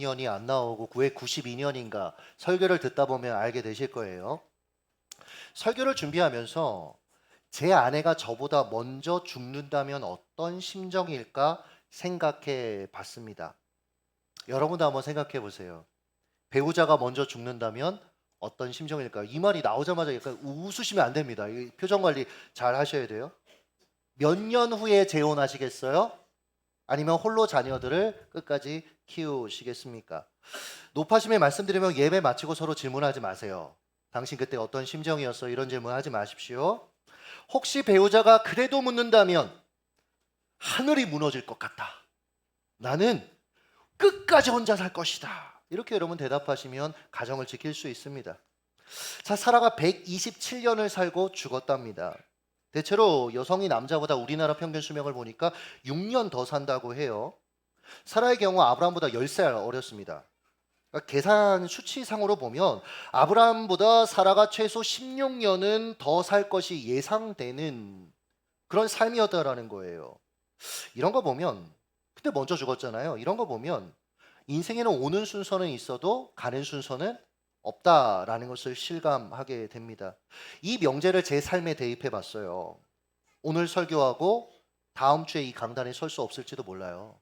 96년이 안 나오고 왜 92년인가 설교를 듣다 보면 알게 되실 거예요. 설교를 준비하면서 제 아내가 저보다 먼저 죽는다면 어떤 심정일까 생각해 봤습니다. 여러분도 한번 생각해 보세요. 배우자가 먼저 죽는다면 어떤 심정일까요? 이 말이 나오자마자 약간 웃으시면 안 됩니다. 이 표정 관리 잘 하셔야 돼요. 몇 년 후에 재혼하시겠어요? 아니면 홀로 자녀들을 끝까지 키우시겠습니까? 높아심에 말씀드리면 예배 마치고 서로 질문하지 마세요. 당신 그때 어떤 심정이었어? 이런 질문 하지 마십시오. 혹시 배우자가 그래도 묻는다면 하늘이 무너질 것 같다. 나는 끝까지 혼자 살 것이다. 이렇게 여러분 대답하시면 가정을 지킬 수 있습니다. 자, 사라가 127년을 살고 죽었답니다. 대체로 여성이 남자보다 우리나라 평균 수명을 보니까 6년 더 산다고 해요. 사라의 경우 아브라함보다 10살 어렸습니다. 그러니까 계산 수치상으로 보면 아브라함보다 사라가 최소 16년은 더 살 것이 예상되는 그런 삶이었다라는 거예요. 이런 거 보면, 근데 먼저 죽었잖아요. 이런 거 보면 인생에는 오는 순서는 있어도 가는 순서는 없다라는 것을 실감하게 됩니다. 이 명제를 제 삶에 대입해 봤어요. 오늘 설교하고 다음 주에 이 강단에 설 수 없을지도 몰라요.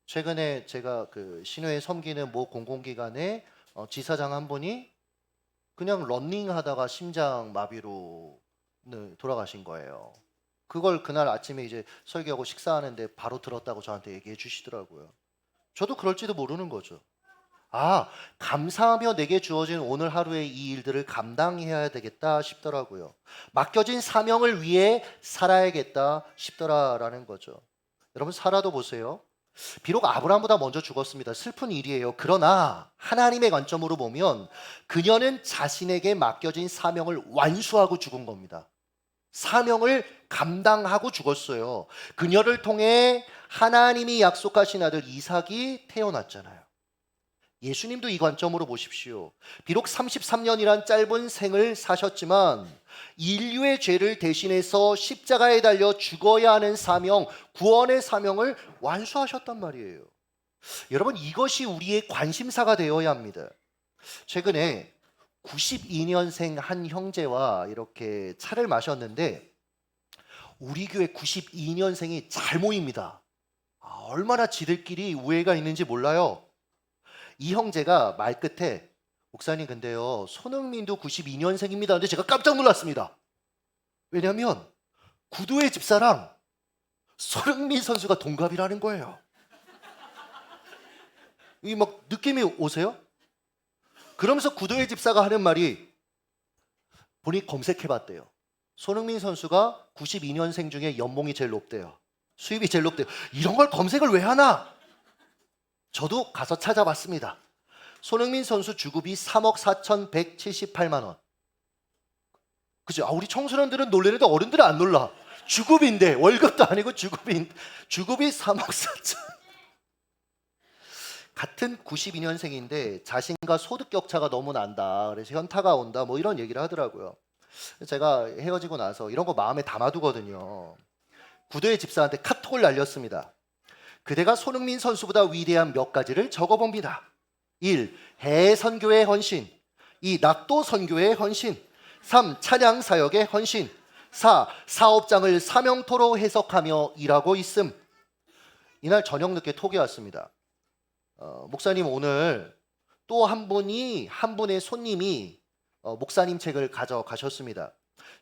최근에 제가 그 신회에 섬기는 모 공공기관의 지사장 한 분이 그냥 런닝하다가 심장 마비로 돌아가신 거예요. 그걸 그날 아침에 이제 설교하고 식사하는데 바로 들었다고 저한테 얘기해 주시더라고요. 저도 그럴지도 모르는 거죠. 아, 감사하며 내게 주어진 오늘 하루의 이 일들을 감당해야 되겠다 싶더라고요. 맡겨진 사명을 위해 살아야겠다 싶더라라는 거죠. 여러분, 사라도 보세요. 비록 아브라함보다 먼저 죽었습니다. 슬픈 일이에요. 그러나 하나님의 관점으로 보면 그녀는 자신에게 맡겨진 사명을 완수하고 죽은 겁니다. 사명을 감당하고 죽었어요. 그녀를 통해 하나님이 약속하신 아들 이삭이 태어났잖아요. 예수님도 이 관점으로 보십시오. 비록 33년이란 짧은 생을 사셨지만 인류의 죄를 대신해서 십자가에 달려 죽어야 하는 사명, 구원의 사명을 완수하셨단 말이에요. 여러분, 이것이 우리의 관심사가 되어야 합니다. 최근에 92년생 한 형제와 이렇게 차를 마셨는데 우리 교회 92년생이 잘 모입니다. 얼마나 지들끼리 우애가 있는지 몰라요. 이 형제가 말끝에 목사님 근데요 손흥민도 92년생입니다. 근데 제가 깜짝 놀랐습니다. 왜냐하면 구도의 집사랑 손흥민 선수가 동갑이라는 거예요. 이 막 느낌이 오세요? 그러면서 구도의 집사가 하는 말이 본인이 검색해봤대요. 손흥민 선수가 92년생 중에 연봉이 제일 높대요. 수입이 제일 높대요. 이런 걸 검색을 왜 하나? 저도 가서 찾아봤습니다. 손흥민 선수 주급이 3억 4,178만 원. 그죠? 우리 청소년들은 놀래는데 어른들은 안 놀라. 주급인데 월급도 아니고 주급이 3억 4천. 같은 92년생인데 자신과 소득 격차가 너무 난다. 그래서 현타가 온다. 뭐 이런 얘기를 하더라고요. 제가 헤어지고 나서 이런 거 마음에 담아두거든요. 구도의 집사한테 카톡을 날렸습니다. 그대가 손흥민 선수보다 위대한 몇 가지를 적어봅니다. 1. 해외 선교의 헌신. 2. 낙도 선교의 헌신. 3. 찬양 사역의 헌신. 4. 사업장을 사명토로 해석하며 일하고 있음. 이날 저녁 늦게 톡이 왔습니다. 목사님 오늘 또 한 분의 손님이 목사님 책을 가져가셨습니다.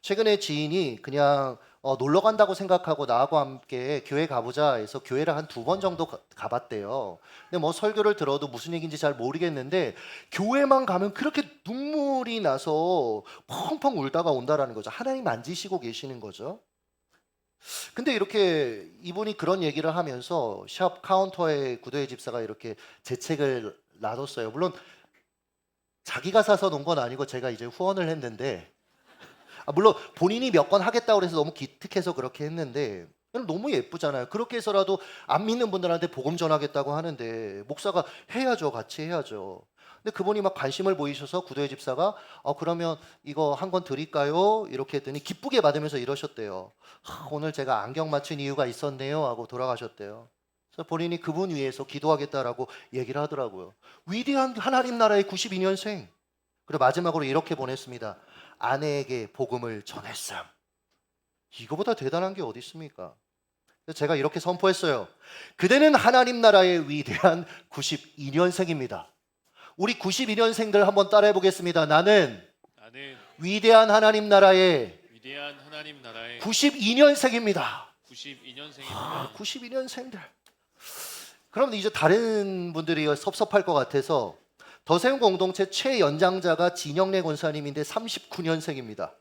최근에 지인이 그냥 놀러 간다고 생각하고 나하고 함께 교회 가보자 해서 교회를 한 2번 정도 가봤대요. 근데 뭐 설교를 들어도 무슨 얘기인지 잘 모르겠는데 교회만 가면 그렇게 눈물이 나서 펑펑 울다가 온다라는 거죠. 하나님 만지시고 계시는 거죠. 근데 이렇게 이분이 그런 얘기를 하면서 샵 카운터에 구도의 집사가 이렇게 제 책을 놔뒀어요. 물론 자기가 사서 놓은 건 아니고 제가 이제 후원을 했는데 물론 본인이 몇 건 하겠다고 해서 너무 기특해서 그렇게 했는데 너무 예쁘잖아요. 그렇게 해서라도 안 믿는 분들한테 복음 전하겠다고 하는데 목사가 해야죠. 같이 해야죠. 근데 그분이 막 관심을 보이셔서 구도의 집사가 그러면 이거 한 권 드릴까요? 이렇게 했더니 기쁘게 받으면서 이러셨대요. 오늘 제가 안경 맞춘 이유가 있었네요 하고 돌아가셨대요. 그래서 본인이 그분 위해서 기도하겠다라고 얘기를 하더라고요. 위대한 하나님 나라의 92년생. 그리고 마지막으로 이렇게 보냈습니다. 아내에게 복음을 전했음. 이거보다 대단한 게 어디 있습니까? 그래서 제가 이렇게 선포했어요. 그대는 하나님 나라의 위대한 92년생입니다. 우리 92년생들 한번 따라해 보겠습니다. 나는 위대한 하나님 나라의 92년생입니다. 92년생입니다. 92년생들. 그럼 이제 다른 분들이 섭섭할 것 같아서 더세움 공동체 최연장자가 진영래 권사님인데 39년생입니다.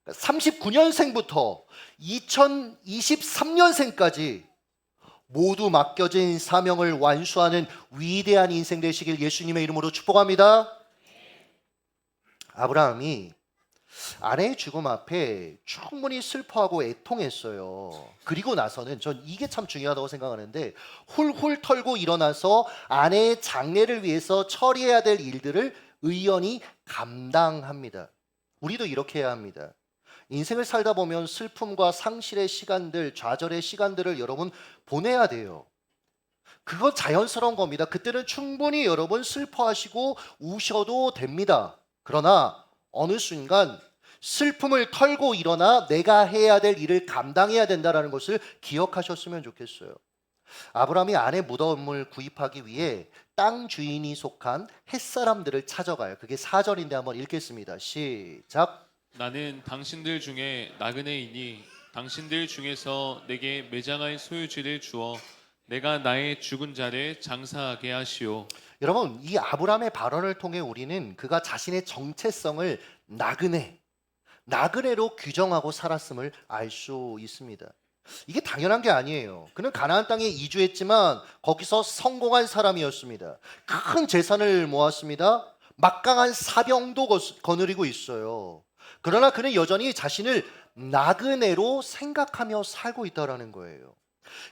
39년생부터 2023년생까지 모두 맡겨진 사명을 완수하는 위대한 인생 되시길 예수님의 이름으로 축복합니다. 아브라함이 아내의 죽음 앞에 충분히 슬퍼하고 애통했어요. 그리고 나서는 전 이게 참 중요하다고 생각하는데 훌훌 털고 일어나서 아내의 장례를 위해서 처리해야 될 일들을 의연히 감당합니다. 우리도 이렇게 해야 합니다. 인생을 살다 보면 슬픔과 상실의 시간들, 좌절의 시간들을 여러분 보내야 돼요. 그건 자연스러운 겁니다. 그때는 충분히 여러분 슬퍼하시고 우셔도 됩니다. 그러나 어느 순간 슬픔을 털고 일어나 내가 해야 될 일을 감당해야 된다는 것을 기억하셨으면 좋겠어요. 아브라함이 아내 무덤을 구입하기 위해 땅 주인이 속한 햇사람들을 찾아가요. 그게 4절인데 한번 읽겠습니다. 시작. 나는 당신들 중에 나그네이니 당신들 중에서 내게 매장할 소유지를 주어 내가 나의 죽은 자를 장사하게 하시오. 여러분, 이 아브라함의 발언을 통해 우리는 그가 자신의 정체성을 나그네로 규정하고 살았음을 알 수 있습니다. 이게 당연한 게 아니에요. 그는 가나안 땅에 이주했지만 거기서 성공한 사람이었습니다. 큰 재산을 모았습니다. 막강한 사병도 거느리고 있어요. 그러나 그는 여전히 자신을 나그네로 생각하며 살고 있다는 거예요.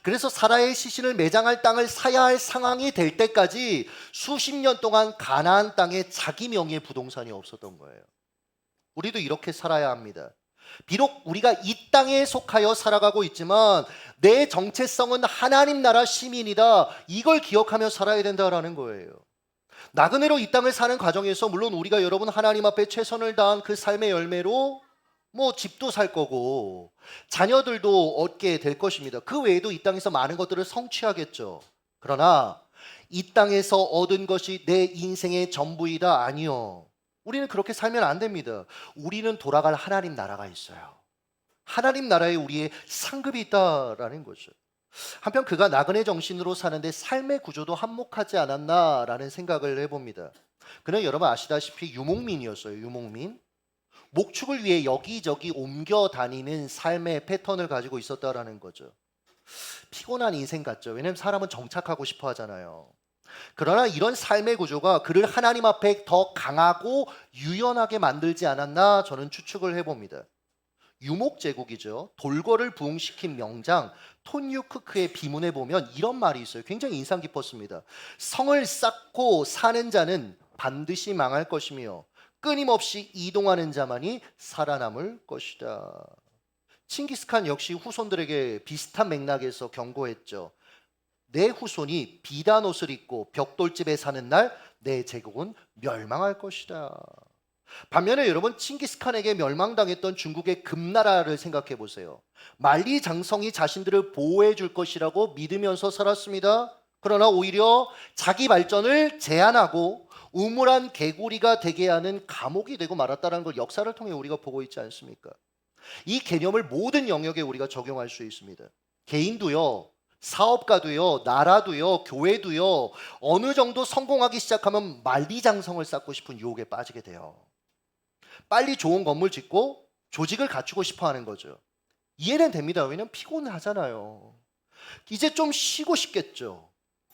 그래서 사라의 시신을 매장할 땅을 사야 할 상황이 될 때까지 수십 년 동안 가나안 땅에 자기 명의의 부동산이 없었던 거예요. 우리도 이렇게 살아야 합니다. 비록 우리가 이 땅에 속하여 살아가고 있지만 내 정체성은 하나님 나라 시민이다. 이걸 기억하며 살아야 된다는 거예요. 나그네로 이 땅을 사는 과정에서 물론 우리가 여러분 하나님 앞에 최선을 다한 그 삶의 열매로 집도 살 거고 자녀들도 얻게 될 것입니다. 그 외에도 이 땅에서 많은 것들을 성취하겠죠. 그러나 이 땅에서 얻은 것이 내 인생의 전부이다? 아니요. 우리는 그렇게 살면 안 됩니다. 우리는 돌아갈 하나님 나라가 있어요. 하나님 나라에 우리의 상급이 있다라는 거죠. 한편 그가 나그네 정신으로 사는데 삶의 구조도 한몫하지 않았나라는 생각을 해봅니다. 그는 여러분 아시다시피 유목민이었어요. 유목민. 목축을 위해 여기저기 옮겨 다니는 삶의 패턴을 가지고 있었다라는 거죠. 피곤한 인생 같죠. 왜냐하면 사람은 정착하고 싶어 하잖아요. 그러나 이런 삶의 구조가 그를 하나님 앞에 더 강하고 유연하게 만들지 않았나 저는 추측을 해봅니다. 유목제국이죠. 돌궐을 부흥시킨 명장 톤유크크의 비문에 보면 이런 말이 있어요. 굉장히 인상 깊었습니다. 성을 쌓고 사는 자는 반드시 망할 것이며 끊임없이 이동하는 자만이 살아남을 것이다. 칭기스칸 역시 후손들에게 비슷한 맥락에서 경고했죠. 내 후손이 비단 옷을 입고 벽돌집에 사는 날 내 제국은 멸망할 것이다. 반면에 여러분 칭기스칸에게 멸망당했던 중국의 금나라를 생각해 보세요. 만리장성이 자신들을 보호해 줄 것이라고 믿으면서 살았습니다. 그러나 오히려 자기 발전을 제한하고 우물한 개구리가 되게 하는 감옥이 되고 말았다는 걸 역사를 통해 우리가 보고 있지 않습니까? 이 개념을 모든 영역에 우리가 적용할 수 있습니다. 개인도요, 사업가도요, 나라도요, 교회도요, 어느 정도 성공하기 시작하면 만리장성을 쌓고 싶은 유혹에 빠지게 돼요. 빨리 좋은 건물 짓고 조직을 갖추고 싶어 하는 거죠. 이해는 됩니다. 왜냐면 피곤하잖아요. 이제 좀 쉬고 싶겠죠.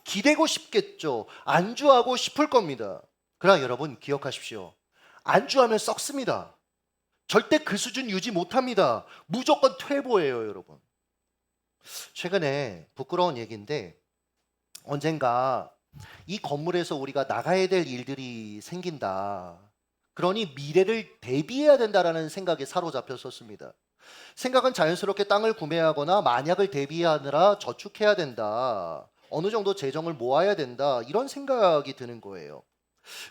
기대고 싶겠죠. 안주하고 싶을 겁니다. 그러나 여러분 기억하십시오. 안주하면 썩습니다. 절대 그 수준 유지 못합니다. 무조건 퇴보예요, 여러분. 최근에 부끄러운 얘기인데 언젠가 이 건물에서 우리가 나가야 될 일들이 생긴다. 그러니 미래를 대비해야 된다라는 생각에 사로잡혔었습니다. 생각은 자연스럽게 땅을 구매하거나 만약을 대비하느라 저축해야 된다. 어느 정도 재정을 모아야 된다. 이런 생각이 드는 거예요.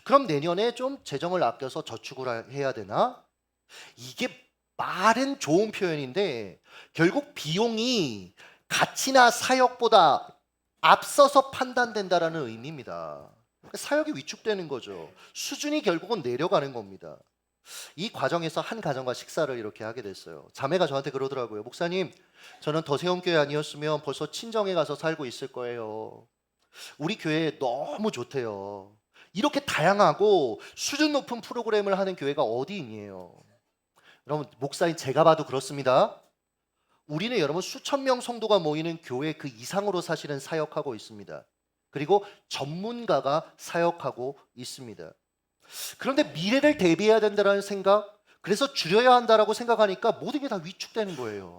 그럼 내년에 좀 재정을 아껴서 저축을 해야 되나? 이게 말은 좋은 표현인데 결국 비용이 가치나 사역보다 앞서서 판단된다라는 의미입니다. 사역이 위축되는 거죠. 수준이 결국은 내려가는 겁니다. 이 과정에서 한 가정과 식사를 이렇게 하게 됐어요. 자매가 저한테 그러더라고요. 목사님, 저는 더세움교회 아니었으면 벌써 친정에 가서 살고 있을 거예요. 우리 교회 너무 좋대요. 이렇게 다양하고 수준 높은 프로그램을 하는 교회가 어디 있니에요. 여러분, 목사님 제가 봐도 그렇습니다. 우리는 여러분 수천 명 성도가 모이는 교회 그 이상으로 사실은 사역하고 있습니다. 그리고 전문가가 사역하고 있습니다. 그런데 미래를 대비해야 된다는 생각, 그래서 줄여야 한다라고 생각하니까 모든 게 다 위축되는 거예요.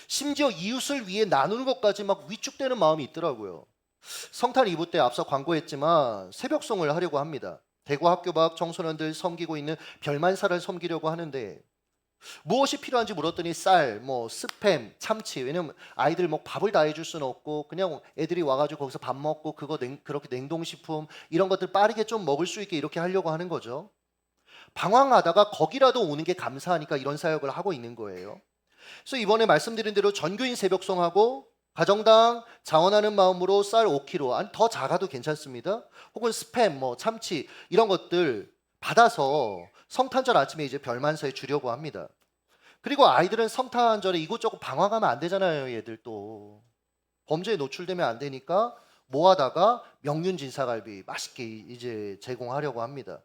심지어 이웃을 위해 나누는 것까지 막 위축되는 마음이 있더라고요. 성탄 2부 때 앞서 광고했지만 새벽송을 하려고 합니다. 대구 학교 밖 청소년들 섬기고 있는 별만사를 섬기려고 하는데 무엇이 필요한지 물었더니 쌀, 뭐 스팸, 참치. 왜냐면 아이들 뭐 밥을 다 해줄 수는 없고 그냥 애들이 와가지고 거기서 밥 먹고 그렇게 냉동식품 이런 것들 빠르게 좀 먹을 수 있게 이렇게 하려고 하는 거죠. 방황하다가 거기라도 오는 게 감사하니까 이런 사역을 하고 있는 거예요. 그래서 이번에 말씀드린 대로 전교인 새벽송하고 가정당 자원하는 마음으로 쌀 5kg, 아니 더 작아도 괜찮습니다. 혹은 스팸, 뭐 참치 이런 것들 받아서 성탄절 아침에 이제 별만사에 주려고 합니다. 그리고 아이들은 성탄절에 이곳저곳 방황하면 안 되잖아요. 얘들 또 범죄에 노출되면 안 되니까 모아다가 명륜진사갈비 맛있게 이제 제공하려고 합니다.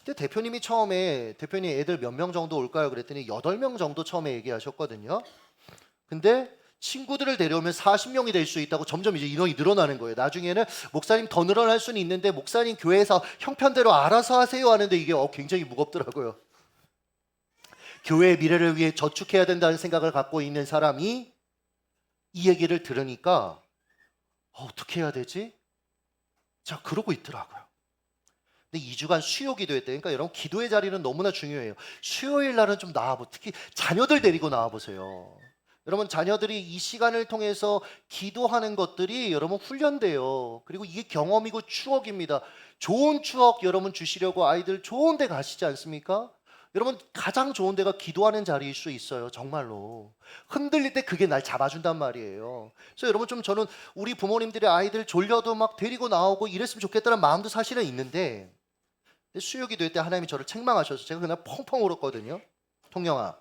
근데 대표님이 처음에 대표님 애들 몇 명 정도 올까요? 그랬더니 8명 정도 처음에 얘기하셨거든요. 근데 친구들을 데려오면 40명이 될 수 있다고 점점 이제 인원이 늘어나는 거예요. 나중에는 목사님 더 늘어날 수는 있는데 목사님 교회에서 형편대로 알아서 하세요 하는데 이게 굉장히 무겁더라고요. 교회의 미래를 위해 저축해야 된다는 생각을 갖고 있는 사람이 이 얘기를 들으니까 어떻게 해야 되지? 자, 그러고 있더라고요. 근데 2주간 수요 기도했대. 그러니까 여러분 기도의 자리는 너무나 중요해요. 수요일 날은 좀 나와보. 특히 자녀들 데리고 나와보세요. 여러분 자녀들이 이 시간을 통해서 기도하는 것들이 여러분 훈련돼요. 그리고 이게 경험이고 추억입니다. 좋은 추억 여러분 주시려고 아이들 좋은 데 가시지 않습니까? 여러분 가장 좋은 데가 기도하는 자리일 수 있어요. 정말로. 흔들릴 때 그게 날 잡아준단 말이에요. 그래서 여러분 좀 저는 우리 부모님들의 아이들 졸려도 막 데리고 나오고 이랬으면 좋겠다는 마음도 사실은 있는데 수요 기도회 때 하나님이 저를 책망하셔서 제가 그날 펑펑 울었거든요. 통영아,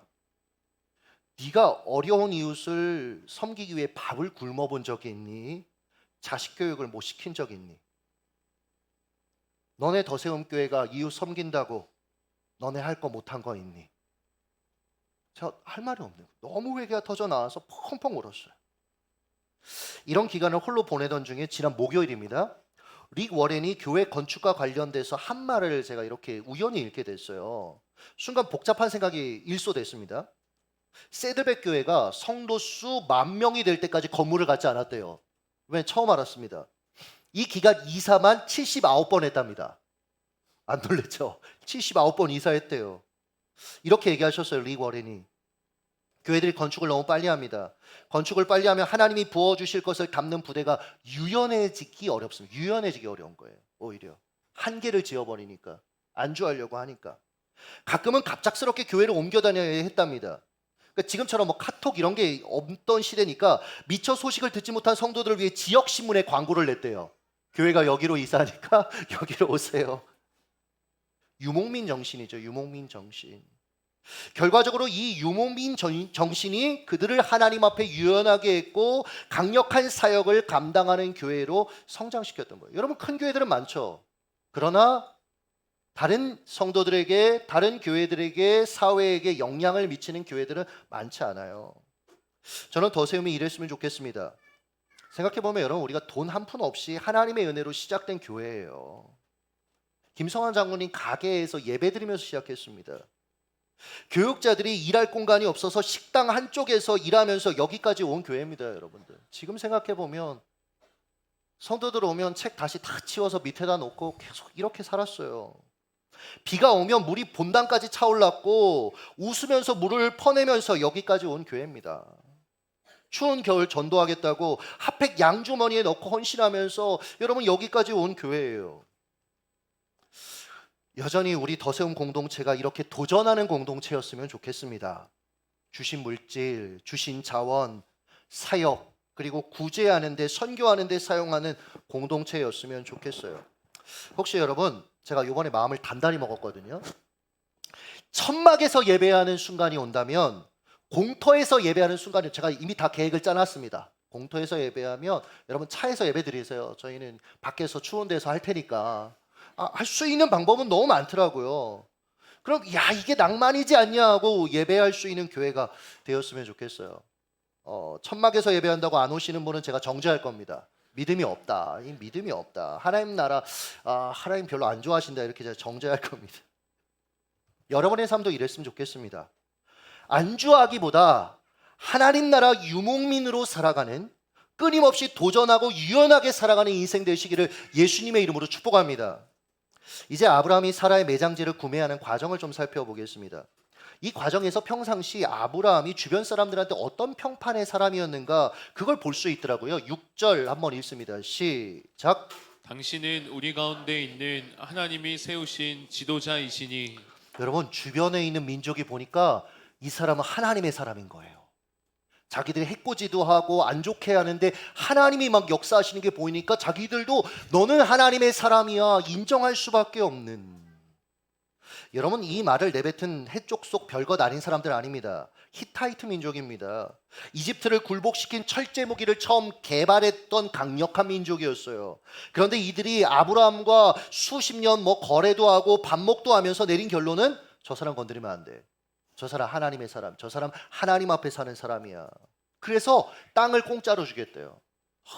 네가 어려운 이웃을 섬기기 위해 밥을 굶어 본 적이 있니? 자식 교육을 못 시킨 적이 있니? 너네 더세움교회가 이웃 섬긴다고 너네 할 거 못한 거 있니? 제가 할 말이 없네요. 너무 회개가 터져 나와서 펑펑 울었어요. 이런 기간을 홀로 보내던 중에 지난 목요일입니다. 릭 워렌이 교회 건축과 관련돼서 한 말을 제가 이렇게 우연히 읽게 됐어요. 순간 복잡한 생각이 일소됐습니다. 세들백 교회가 성도 수 10,000명이 될 때까지 건물을 갖지 않았대요. 왜? 처음 알았습니다. 이 기간 이사만 79번 했답니다. 안 놀랬죠? 79번 이사했대요. 이렇게 얘기하셨어요. 릭 워렌이. 교회들이 건축을 너무 빨리 합니다. 건축을 빨리 하면 하나님이 부어주실 것을 담는 부대가 유연해지기 어렵습니다. 유연해지기 어려운 거예요. 오히려 한계를 지어버리니까 안주하려고 하니까 가끔은 갑작스럽게 교회를 옮겨 다녀야 했답니다. 그러니까 지금처럼 뭐 카톡 이런 게 없던 시대니까 미처 소식을 듣지 못한 성도들을 위해 지역 신문에 광고를 냈대요. 교회가 여기로 이사하니까 여기로 오세요. 유목민 정신이죠. 유목민 정신. 결과적으로 이 유목민 정신이 그들을 하나님 앞에 유연하게 했고 강력한 사역을 감당하는 교회로 성장시켰던 거예요. 여러분 큰 교회들은 많죠. 그러나 다른 성도들에게, 다른 교회들에게, 사회에게 영향을 미치는 교회들은 많지 않아요. 저는 더세움이 이랬으면 좋겠습니다. 생각해보면 여러분 우리가 돈 한 푼 없이 하나님의 은혜로 시작된 교회예요. 김성환 장로님 가게에서 예배드리면서 시작했습니다. 교육자들이 일할 공간이 없어서 식당 한쪽에서 일하면서 여기까지 온 교회입니다. 여러분들 지금 생각해보면 성도들 오면 책 다시 다 치워서 밑에다 놓고 계속 이렇게 살았어요. 비가 오면 물이 본당까지 차올랐고 웃으면서 물을 퍼내면서 여기까지 온 교회입니다. 추운 겨울 전도하겠다고 핫팩 양주머니에 넣고 헌신하면서 여러분 여기까지 온 교회예요. 여전히 우리 더세움 공동체가 이렇게 도전하는 공동체였으면 좋겠습니다. 주신 물질, 주신 자원, 사역, 그리고 구제하는 데, 선교하는 데 사용하는 공동체였으면 좋겠어요. 혹시 여러분, 제가 이번에 마음을 단단히 먹었거든요. 천막에서 예배하는 순간이 온다면 공터에서 예배하는 순간이, 제가 이미 다 계획을 짜놨습니다. 공터에서 예배하면 여러분 차에서 예배 드리세요. 저희는 밖에서 추운 데서 할 테니까. 할 수 있는 방법은 너무 많더라고요. 그럼 야 이게 낭만이지 않냐 하고 예배할 수 있는 교회가 되었으면 좋겠어요. 천막에서 예배한다고 안 오시는 분은 제가 정죄할 겁니다. 믿음이 없다. 이 믿음이 없다. 하나님 나라 하나님 별로 안 좋아하신다. 이렇게 제가 정죄할 겁니다. 여러분의 삶도 이랬으면 좋겠습니다. 안주하기보다 하나님 나라 유목민으로 살아가는, 끊임없이 도전하고 유연하게 살아가는 인생 되시기를 예수님의 이름으로 축복합니다. 이제 아브라함이 사라의 매장지를 구매하는 과정을 좀 살펴보겠습니다. 이 과정에서 평상시 아브라함이 주변 사람들한테 어떤 평판의 사람이었는가 그걸 볼 수 있더라고요. 6절 한번 읽습니다. 시작. 당신은 우리 가운데 있는 하나님이 세우신 지도자이시니. 여러분 주변에 있는 민족이 보니까 이 사람은 하나님의 사람인 거예요. 자기들이 해코지도 하고 안 좋게 하는데 하나님이 막 역사하시는 게 보이니까 자기들도 너는 하나님의 사람이야 인정할 수밖에 없는. 여러분 이 말을 내뱉은 해쪽 속 별것 아닌 사람들 아닙니다. 히타이트 민족입니다. 이집트를 굴복시킨 철제 무기를 처음 개발했던 강력한 민족이었어요. 그런데 이들이 아브라함과 수십 년 거래도 하고 반목도 하면서 내린 결론은 저 사람 건드리면 안 돼. 저 사람 하나님의 사람, 저 사람 하나님 앞에 사는 사람이야. 그래서 땅을 공짜로 주겠대요.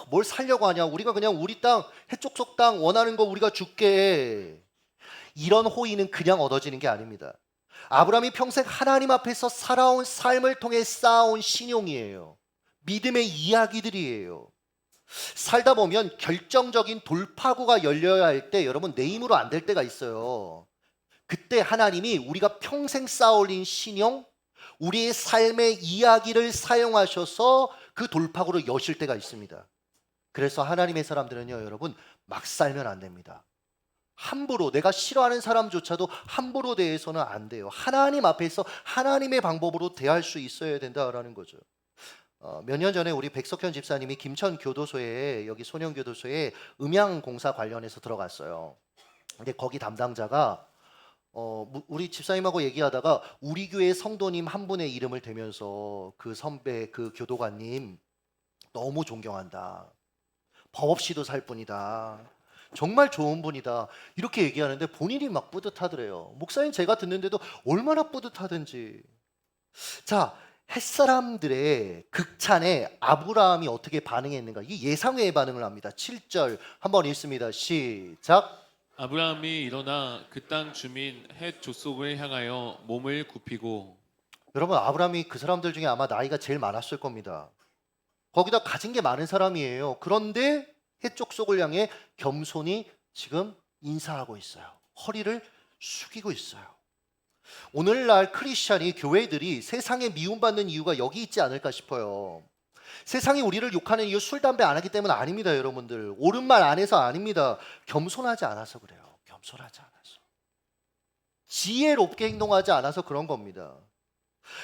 뭘 살려고 하냐? 우리가 그냥 우리 땅, 해쪽 속 땅 원하는 거 우리가 줄게. 이런 호의는 그냥 얻어지는 게 아닙니다. 아브라함이 평생 하나님 앞에서 살아온 삶을 통해 쌓아온 신용이에요. 믿음의 이야기들이에요. 살다 보면 결정적인 돌파구가 열려야 할 때 여러분 내 힘으로 안 될 때가 있어요. 그때 하나님이 우리가 평생 쌓아올린 신용, 우리의 삶의 이야기를 사용하셔서 그 돌파구를 여실 때가 있습니다. 그래서 하나님의 사람들은요 여러분 막 살면 안 됩니다. 함부로, 내가 싫어하는 사람조차도 함부로 대해서는 안 돼요. 하나님 앞에서 하나님의 방법으로 대할 수 있어야 된다라는 거죠. 몇 년 전에 우리 백석현 집사님이 김천 교도소에, 여기 소년교도소에 음향 공사 관련해서 들어갔어요. 근데 거기 담당자가 우리 집사님하고 얘기하다가 우리 교회 성도님 한 분의 이름을 대면서 그 선배, 그 교도관님 너무 존경한다. 법 없이도 살 뿐이다. 정말 좋은 분이다. 이렇게 얘기하는데 본인이 막 뿌듯하더래요. 목사님 제가 듣는데도 얼마나 뿌듯하든지. 자, 햇사람들의 극찬에 아브라함이 어떻게 반응했는가? 이 예상외의 반응을 합니다. 7절 한번 읽습니다. 시작. 아브라함이 일어나 그 땅 주민 헷 족속을 향하여 몸을 굽히고. 여러분 아브라함이 그 사람들 중에 아마 나이가 제일 많았을 겁니다. 거기다 가진 게 많은 사람이에요. 그런데 해쪽 속을 향해 겸손히 지금 인사하고 있어요. 허리를 숙이고 있어요. 오늘날 크리스찬이, 교회들이 세상에 미움받는 이유가 여기 있지 않을까 싶어요. 세상이 우리를 욕하는 이유 술, 담배 안 하기 때문 아닙니다. 여러분들 옳은 말 안 해서 아닙니다. 겸손하지 않아서 그래요. 겸손하지 않아서, 지혜롭게 행동하지 않아서 그런 겁니다.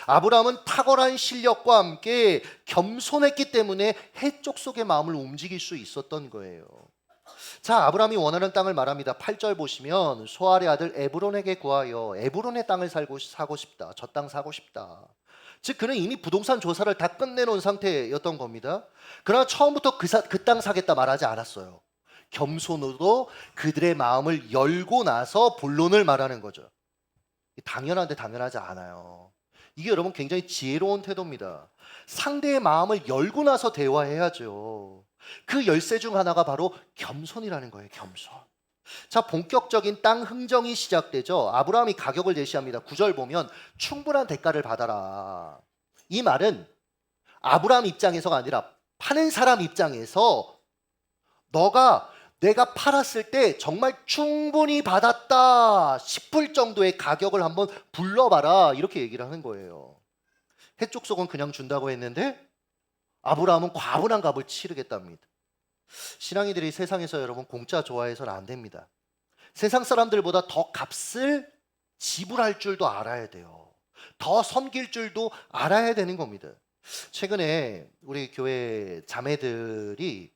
아브라함은 탁월한 실력과 함께 겸손했기 때문에 해쪽 속의 마음을 움직일 수 있었던 거예요. 자, 아브라함이 원하는 땅을 말합니다. 8절 보시면 소알의 아들 에브론에게 구하여 에브론의 땅을 사고 싶다. 저 땅 사고 싶다. 즉 그는 이미 부동산 조사를 다 끝내놓은 상태였던 겁니다. 그러나 처음부터 그 땅 사겠다 말하지 않았어요. 겸손으로 그들의 마음을 열고 나서 본론을 말하는 거죠. 당연한데 당연하지 않아요. 이게 여러분 굉장히 지혜로운 태도입니다. 상대의 마음을 열고 나서 대화해야죠. 그 열쇠 중 하나가 바로 겸손이라는 거예요. 겸손. 자, 본격적인 땅 흥정이 시작되죠. 아브라함이 가격을 제시합니다. 9절 보면 충분한 대가를 받아라. 이 말은 아브라함 입장에서가 아니라 파는 사람 입장에서 너가 내가 팔았을 때 정말 충분히 받았다 싶을 정도의 가격을 한번 불러봐라 이렇게 얘기를 하는 거예요. 해쪽 속은 그냥 준다고 했는데 아브라함은 과분한 값을 치르겠답니다. 신앙이들이 세상에서 여러분 공짜 좋아해서는 안 됩니다. 세상 사람들보다 더 값을 지불할 줄도 알아야 돼요. 더 섬길 줄도 알아야 되는 겁니다. 최근에 우리 교회 자매들이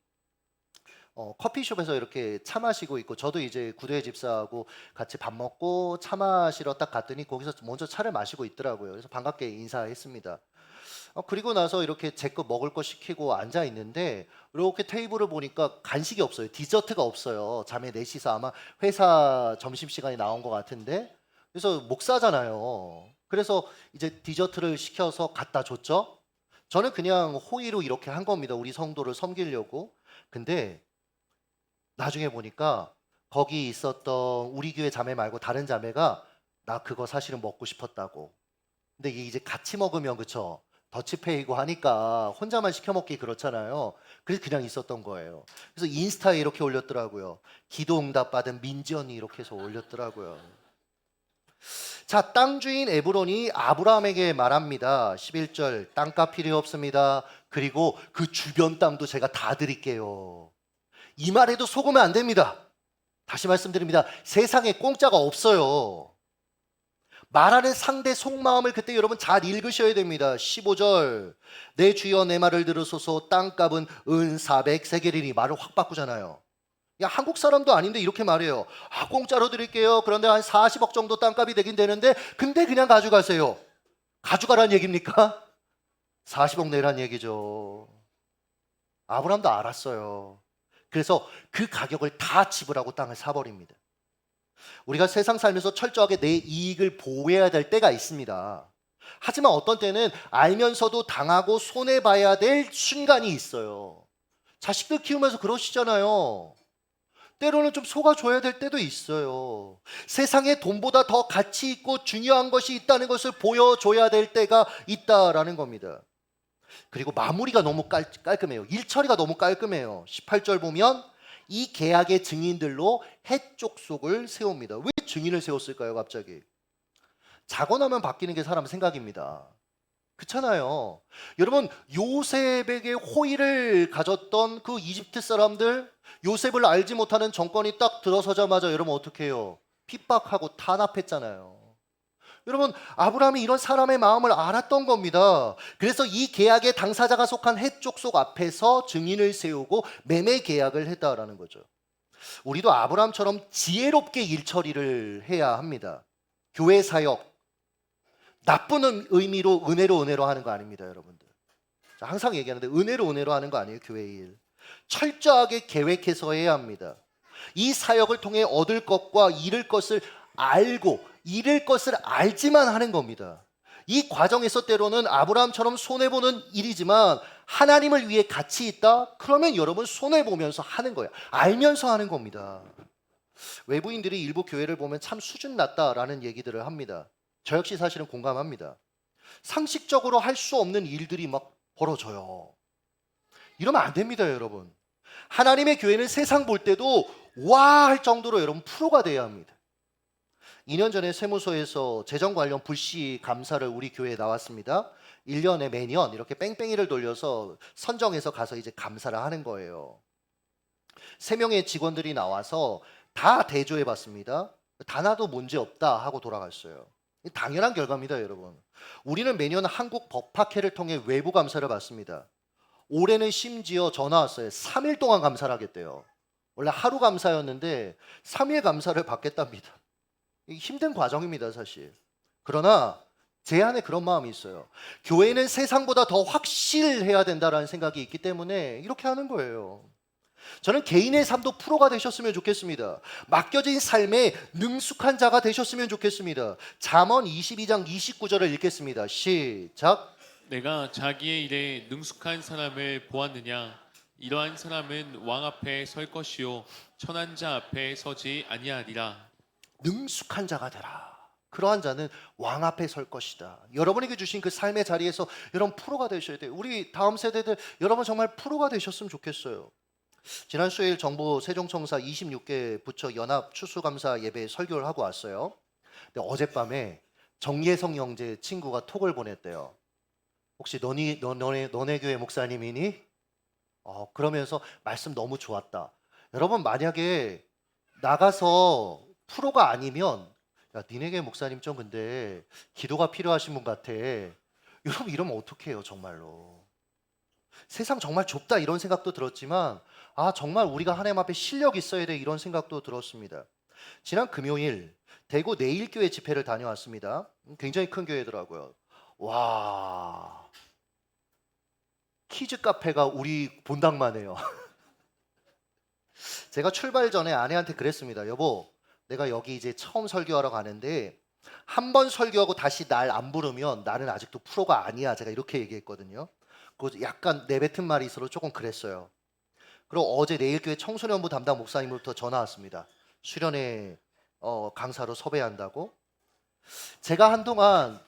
커피숍에서 이렇게 차 마시고 있고, 저도 이제 구도의 집사하고 같이 밥 먹고 차 마시러 딱 갔더니 거기서 먼저 차를 마시고 있더라고요. 그래서 반갑게 인사했습니다. 그리고 나서 이렇게 제 거 먹을 거 시키고 앉아 있는데 이렇게 테이블을 보니까 간식이 없어요. 디저트가 없어요. 자매 넷이서 아마 회사 점심시간이 나온 것 같은데, 그래서 목사잖아요. 그래서 이제 디저트를 시켜서 갖다 줬죠. 저는 그냥 호의로 이렇게 한 겁니다. 우리 성도를 섬기려고. 근데 나중에 보니까 거기 있었던 우리 교회 자매 말고 다른 자매가 나 그거 사실은 먹고 싶었다고. 근데 이게 이제 같이 먹으면 그쵸? 더치페이고 하니까 혼자만 시켜 먹기 그렇잖아요. 그래서 그냥 있었던 거예요. 그래서 인스타에 이렇게 올렸더라고요. 기도 응답 받은 민지 언니 이렇게 해서 올렸더라고요. 자, 땅 주인 에브론이 아브라함에게 말합니다. 11절, 땅값 필요 없습니다. 그리고 그 주변 땅도 제가 다 드릴게요. 이 말에도 속으면 안 됩니다. 다시 말씀드립니다. 세상에 공짜가 없어요. 말하는 상대 속마음을 그때 여러분 잘 읽으셔야 됩니다. 15절, 내 주여 내 말을 들으소서. 땅값은 은 400세겔이니. 말을 확 바꾸잖아요. 야, 한국 사람도 아닌데 이렇게 말해요. 공짜로 드릴게요. 그런데 한 40억 정도 땅값이 되긴 되는데, 근데 그냥 가져가세요. 가져가란 얘기입니까? 40억 내란 얘기죠. 아브라함도 알았어요. 그래서 그 가격을 다 지불하고 땅을 사버립니다. 우리가 세상 살면서 철저하게 내 이익을 보호해야 될 때가 있습니다. 하지만 어떤 때는 알면서도 당하고 손해봐야 될 순간이 있어요. 자식들 키우면서 그러시잖아요. 때로는 좀 속아줘야 될 때도 있어요. 세상에 돈보다 더 가치 있고 중요한 것이 있다는 것을 보여줘야 될 때가 있다라는 겁니다. 그리고 마무리가 너무 깔끔해요. 일 처리가 너무 깔끔해요. 18절 보면 이 계약의 증인들로 해족속을 세웁니다. 왜 증인을 세웠을까요, 갑자기? 자고 나면 바뀌는 게 사람 생각입니다. 그렇잖아요. 여러분, 요셉에게 호의를 가졌던 그 이집트 사람들, 요셉을 알지 못하는 정권이 딱 들어서자마자 여러분 어떻게 해요? 핍박하고 탄압했잖아요. 여러분, 아브라함이 이런 사람의 마음을 알았던 겁니다. 그래서 이 계약의 당사자가 속한 해족속 앞에서 증인을 세우고 매매 계약을 했다라는 거죠. 우리도 아브라함처럼 지혜롭게 일 처리를 해야 합니다. 교회 사역, 나쁜 의미로 은혜로 하는 거 아닙니다, 여러분들. 항상 얘기하는데 은혜로 하는 거 아니에요, 교회 일. 철저하게 계획해서 해야 합니다. 이 사역을 통해 얻을 것과 잃을 것을 알고 잃을 것을 알지만 하는 겁니다. 이 과정에서 때로는 아브라함처럼 손해보는 일이지만 하나님을 위해 가치 있다? 그러면 여러분 손해보면서 하는 거예요. 알면서 하는 겁니다. 외부인들이 일부 교회를 보면 참 수준 낮다라는 얘기들을 합니다. 저 역시 사실은 공감합니다. 상식적으로 할 수 없는 일들이 막 벌어져요. 이러면 안 됩니다, 여러분. 하나님의 교회는 세상 볼 때도 와 할 정도로 여러분 프로가 돼야 합니다. 2년 전에 세무서에서 재정 관련 불시 감사를 우리 교회에 나왔습니다. 1년에 매년 이렇게 뺑뺑이를 돌려서 선정해서 가서 이제 감사를 하는 거예요. 3명의 직원들이 나와서 다 대조해 봤습니다. 하나도 문제 없다 하고 돌아갔어요. 당연한 결과입니다, 여러분. 우리는 매년 한국 법학회를 통해 외부 감사를 받습니다. 올해는 심지어 전화 왔어요. 3일 동안 감사를 하겠대요. 원래 하루 감사였는데 3일 감사를 받겠답니다. 이게 힘든 과정입니다, 사실. 그러나 제 안에 그런 마음이 있어요. 교회는 세상보다 더 확실해야 된다는 생각이 있기 때문에 이렇게 하는 거예요. 저는 개인의 삶도 프로가 되셨으면 좋겠습니다. 맡겨진 삶에 능숙한 자가 되셨으면 좋겠습니다. 잠언 22장 29절을 읽겠습니다. 시작. 내가 자기의 일에 능숙한 사람을 보았느냐? 이러한 사람은 왕 앞에 설 것이요 천한 자 앞에 서지 아니하리라. 능숙한 자가 되라. 그러한 자는 왕 앞에 설 것이다. 여러분에게 주신 그 삶의 자리에서 여러분 프로가 되셔야 돼요. 우리 다음 세대들 여러분 정말 프로가 되셨으면 좋겠어요. 지난 수요일 정부 세종청사 26개 부처 연합 추수감사 예배 설교를 하고 왔어요. 근데 어젯밤에 정예성 형제 친구가 톡을 보냈대요. 혹시 너네 교회 목사님이니? 그러면서 말씀 너무 좋았다. 여러분, 만약에 나가서 프로가 아니면, 야, 니네 교회 목사님 좀 근데 기도가 필요하신 분 같아. 여러분, 이러면 어떡해요, 정말로. 세상 정말 좁다 이런 생각도 들었지만, 정말 우리가 하나님 앞에 실력 있어야 돼 이런 생각도 들었습니다. 지난 금요일 대구 내일교회 집회를 다녀왔습니다. 굉장히 큰 교회더라고요. 와, 키즈 카페가 우리 본당만 해요. 제가 출발 전에 아내한테 그랬습니다. 여보, 내가 여기 이제 처음 설교하러 가는데 한 번 설교하고 다시 날 안 부르면 나는 아직도 프로가 아니야. 제가 이렇게 얘기했거든요. 그 약간 내뱉은 말이 있어서 조금 그랬어요. 그리고 어제 내일교회 청소년부 담당 목사님으로부터 전화 왔습니다. 수련회 강사로 섭외한다고. 제가 한동안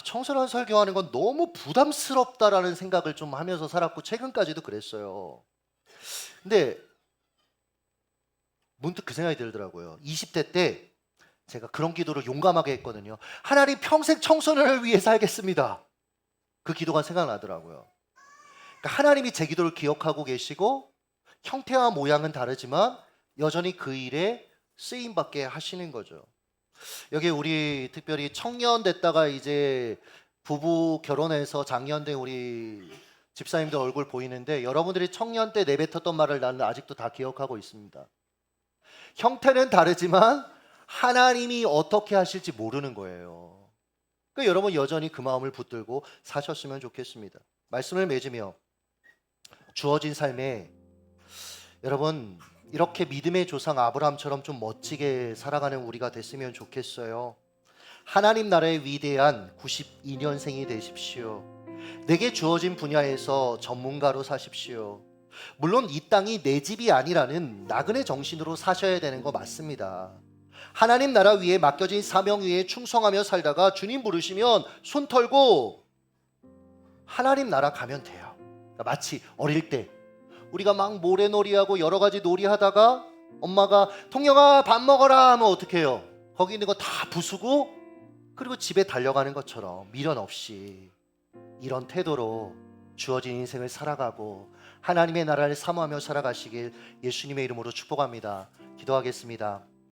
청소년 설교하는 건 너무 부담스럽다라는 생각을 좀 하면서 살았고 최근까지도 그랬어요. 근데 문득 그 생각이 들더라고요. 20대 때 제가 그런 기도를 용감하게 했거든요. 하나님, 평생 청소년을 위해 살겠습니다. 그 기도가 생각나더라고요. 그러니까 하나님이 제 기도를 기억하고 계시고 형태와 모양은 다르지만 여전히 그 일에 쓰임받게 하시는 거죠. 여기 우리 특별히 청년 됐다가 이제 부부 결혼해서 장년된 우리 집사님들 얼굴 보이는데, 여러분들이 청년 때 내뱉었던 말을 나는 아직도 다 기억하고 있습니다. 형태는 다르지만 하나님이 어떻게 하실지 모르는 거예요. 그러니까 여러분 여전히 그 마음을 붙들고 사셨으면 좋겠습니다. 말씀을 맺으며 주어진 삶에 여러분 이렇게 믿음의 조상 아브라함처럼 좀 멋지게 살아가는 우리가 됐으면 좋겠어요. 하나님 나라의 위대한 92년생이 되십시오. 내게 주어진 분야에서 전문가로 사십시오. 물론 이 땅이 내 집이 아니라는 나그네 정신으로 사셔야 되는 거 맞습니다. 하나님 나라 위에 맡겨진 사명 위에 충성하며 살다가 주님 부르시면 손 털고 하나님 나라 가면 돼요. 그러니까 마치 어릴 때 우리가 막 모래놀이하고 여러 가지 놀이하다가 엄마가 통영아 밥 먹어라 하면 어떻게 해요? 거기 있는 거 다 부수고 그리고 집에 달려가는 것처럼 미련 없이 이런 태도로 주어진 인생을 살아가고 하나님의 나라를 사모하며 살아가시길 예수님의 이름으로 축복합니다. 기도하겠습니다.